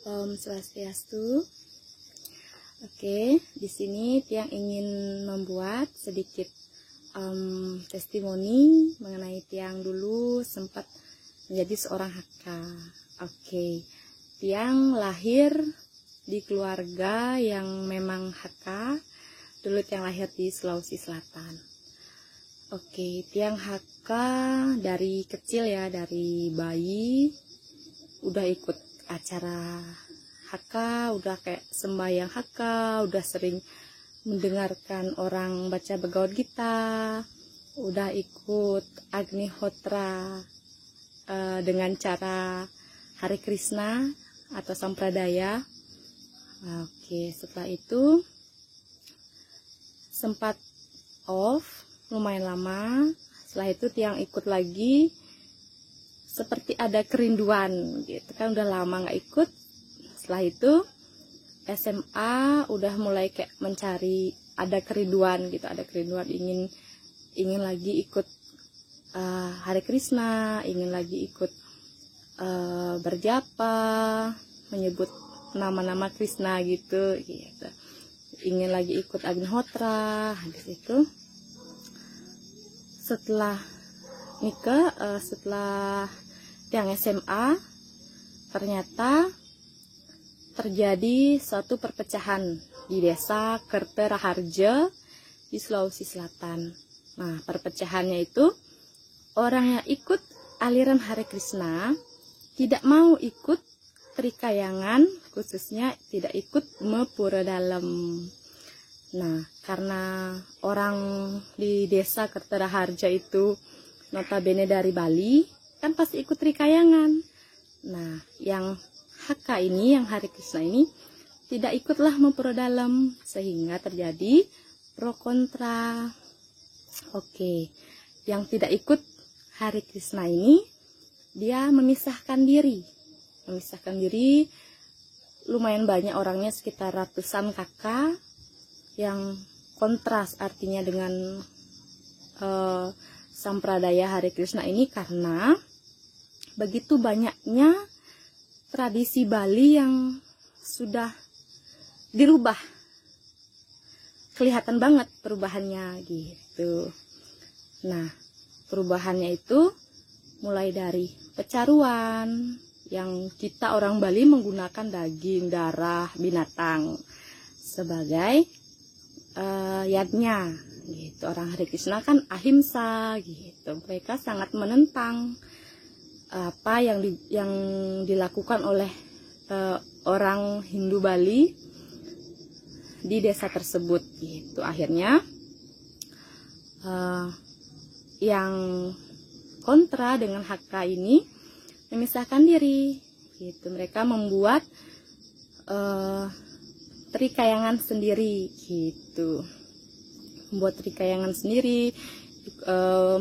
Om Swastiastu. Oke, di sini Tiang ingin membuat sedikit testimoni mengenai Tiang dulu sempat menjadi seorang haka. Oke, Tiang lahir di keluarga yang memang haka. Dulu Tiang lahir di Sulawesi Selatan. Oke, Tiang haka dari kecil ya, dari bayi udah ikut acara haka, udah kayak sembahyang haka, udah sering mendengarkan orang baca Bhagavad Gita, udah ikut Agnihotra dengan cara Hare Krishna atau Sampradaya. Oke, setelah itu sempat off lumayan lama. Setelah itu Tiang ikut lagi, seperti ada kerinduan gitu kan, udah lama nggak ikut. Setelah itu SMA udah mulai kayak mencari, ada kerinduan gitu, ada kerinduan ingin lagi ikut Hare Krishna, ingin lagi ikut berjapa, menyebut nama-nama Krishna gitu, ingin lagi ikut Agnihotra. Habis itu setelah nikah, setelah Tiang SMA, ternyata terjadi suatu perpecahan di desa Kerteraharja di Sulawesi Selatan. Nah, perpecahannya itu orang yang ikut aliran Hare Krishna tidak mau ikut Trikayangan, khususnya tidak ikut Mepura Dalam. Nah, karena orang di desa Kerteraharja itu notabene dari Bali, kan pasti ikut Trikayangan. Nah, yang haka ini, yang Hare Krishna ini tidak ikutlah Mempura Dalam, sehingga terjadi pro kontra. Oke, yang tidak ikut Hare Krishna ini dia memisahkan diri. Lumayan banyak orangnya, sekitar ratusan kakak yang kontras artinya dengan Sampradaya Hare Krishna ini, karena begitu banyaknya tradisi Bali yang sudah dirubah. Kelihatan banget perubahannya gitu. Nah, perubahannya itu mulai dari pecaruan, yang kita orang Bali menggunakan daging, darah binatang sebagai yadnya gitu. Orang Hare Krishna kan ahimsa gitu. Mereka sangat menentang apa yang dilakukan oleh orang Hindu Bali di desa tersebut gitu. Akhirnya yang kontra dengan haka ini memisahkan diri gitu. Mereka membuat Trikayangan sendiri gitu. Membuat Trikayangan sendiri,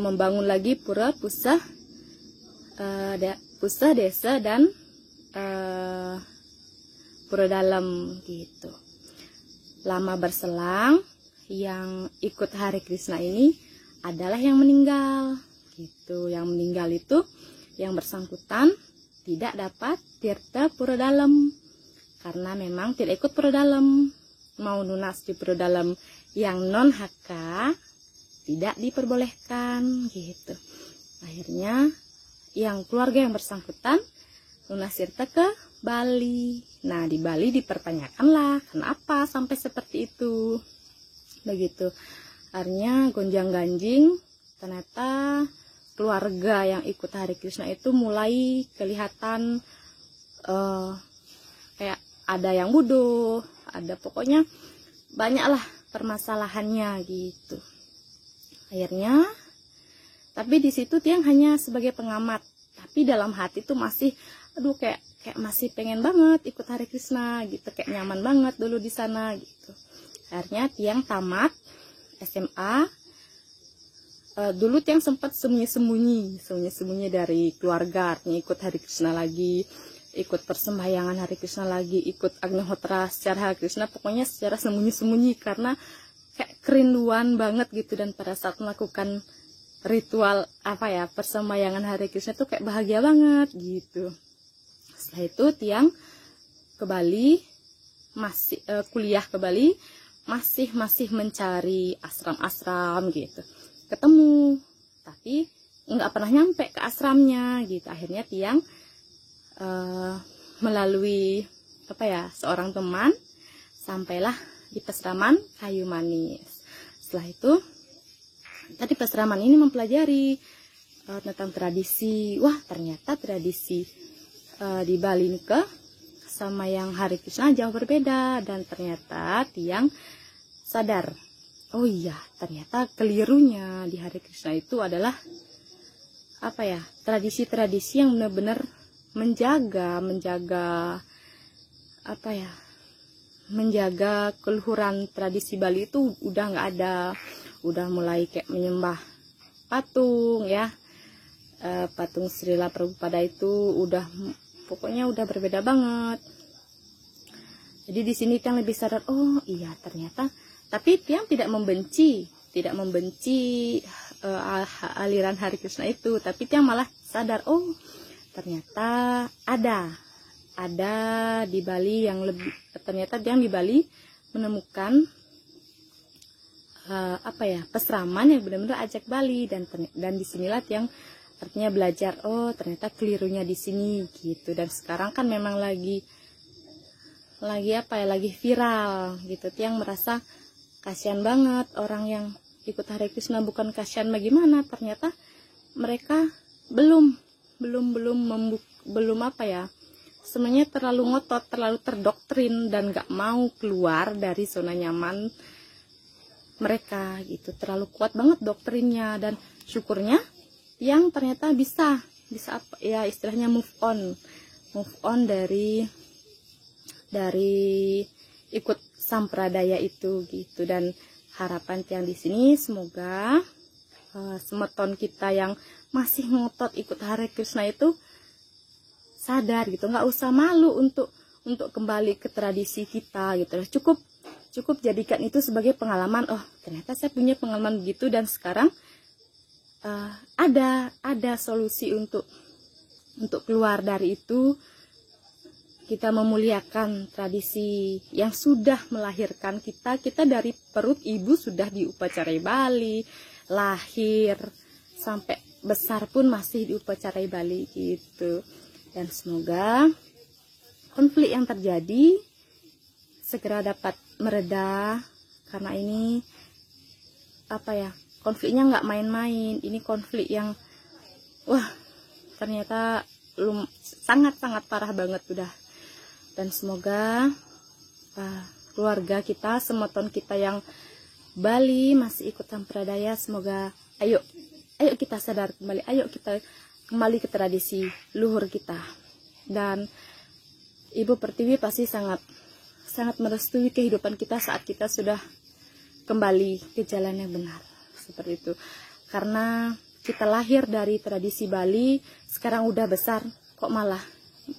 membangun lagi pura, pusah, desa dan Pura Dalam gitu. Lama berselang, yang ikut Hare Krishna ini adalah yang meninggal gitu. Yang meninggal itu yang bersangkutan tidak dapat tirta Pura Dalam, karena memang tidak ikut Pura Dalam. Mau nunas di Pura Dalam yang non haka tidak diperbolehkan gitu. Akhirnya yang keluarga yang bersangkutan lunas tirta ke Bali. Nah, di Bali dipertanyakanlah kenapa sampai seperti itu. Begitu. Akhirnya gonjang-ganjing, ternyata keluarga yang ikut Hare Krishna itu mulai kelihatan kayak ada yang bodoh, ada pokoknya banyaklah permasalahannya gitu. Akhirnya, tapi di situ Tiang hanya sebagai pengamat, tapi dalam hati tuh masih, aduh kayak masih pengen banget ikut Hare Krishna gitu, kayak nyaman banget dulu di sana gitu. Akhirnya Tiang tamat SMA. Dulu Tiang sempat sembunyi dari keluarga, artinya ikut Hare Krishna lagi, ikut persembahyangan Hare Krishna lagi, ikut Agnihotra secara Hare Krishna, pokoknya secara sembunyi-sembunyi karena kayak kerinduan banget gitu. Dan pada saat melakukan ritual persembahyangan Hare Krishna tuh kayak bahagia banget gitu. Setelah itu Tiang ke Bali, masih kuliah ke Bali, masih mencari asram-asram gitu. Ketemu, tapi nggak pernah nyampe ke asramnya gitu. Akhirnya Tiang melalui seorang teman sampailah di Pesraman Kayu Manis. Setelah itu tadi Pesraman ini mempelajari tentang tradisi. Wah, ternyata tradisi di Bali ini sama yang Hare Krishna jauh berbeda, dan ternyata Tiang sadar, oh iya, ternyata kelirunya di Hare Krishna itu adalah tradisi-tradisi yang benar-benar menjaga keluhuran tradisi Bali itu udah nggak ada, udah mulai kayak menyembah patung ya, patung Srila Prabhupada itu pokoknya udah berbeda banget. Jadi di sini Tiang lebih sadar, oh iya ternyata, tapi Tiang tidak membenci aliran Hare Krishna itu, tapi Tiang malah sadar, oh ternyata ada di Bali yang lebih, ternyata Tiang di Bali menemukan pesraman yang benar-benar ajak Bali, dan disinilah Tiang artinya belajar, oh ternyata kelirunya di sini gitu. Dan sekarang kan memang lagi viral gitu. Tiang merasa kasihan banget orang yang ikut Hare Krishna, bukan kasihan bagaimana, ternyata mereka belum semuanya terlalu ngotot, terlalu terdoktrin, dan gak mau keluar dari zona nyaman mereka gitu. Terlalu kuat banget doktrinnya, dan syukurnya yang ternyata bisa istilahnya move on dari ikut sampradaya itu gitu. Dan harapan Tiang di sini semoga semeton kita yang masih ngotot ikut Hare Krishna itu sadar gitu, nggak usah malu untuk kembali ke tradisi kita gitu. Cukup jadikan itu sebagai pengalaman. Oh ternyata saya punya pengalaman begitu, dan sekarang ada solusi untuk keluar dari itu. Kita memuliakan tradisi yang sudah melahirkan kita dari perut ibu sudah diupacarai Bali, lahir sampai besar pun masih diupacarai Bali gitu. Dan semoga konflik yang terjadi segera dapat mereda, karena ini konfliknya nggak main-main. Ini konflik yang ternyata sangat-sangat parah banget udah. Dan semoga keluarga kita, semeton kita yang Bali masih ikut sampradaya, semoga ayo kita sadar kembali, ayo kita kembali ke tradisi luhur kita. Dan Ibu Pertiwi pasti sangat merestui kehidupan kita saat kita sudah kembali ke jalan yang benar seperti itu. Karena kita lahir dari tradisi Bali, sekarang udah besar kok malah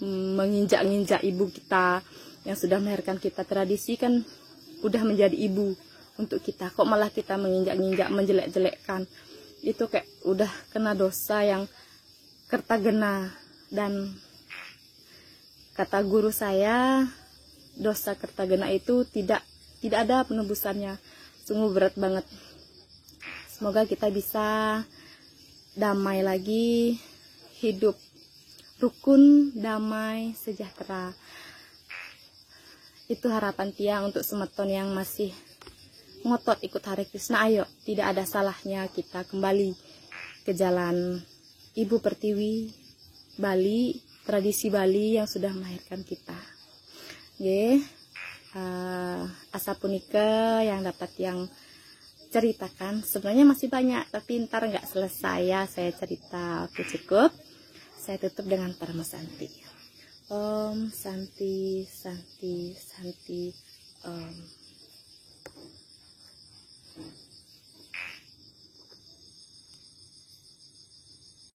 menginjak-injak ibu kita yang sudah melahirkan kita. Tradisi kan udah menjadi ibu untuk kita, kok malah kita menginjak-injak, menjelek-jelekkan. Itu kayak udah kena dosa yang kertagena. Dan kata guru saya, dosa kertagena itu tidak ada penebusannya. Sungguh berat banget. Semoga kita bisa damai lagi, hidup rukun, damai, sejahtera. Itu harapan Tiang untuk semeton yang masih ngotot ikut Hare Krishna. Ayo, tidak ada salahnya kita kembali ke jalan Ibu Pertiwi Bali, tradisi Bali yang sudah melahirkan kita. Asa punika yang dapat yang ceritakan. Sebenarnya masih banyak, tapi ntar nggak selesai ya saya cerita. Oke, cukup. Saya tutup dengan Parama Santi. Om Santi Santi Santi Om.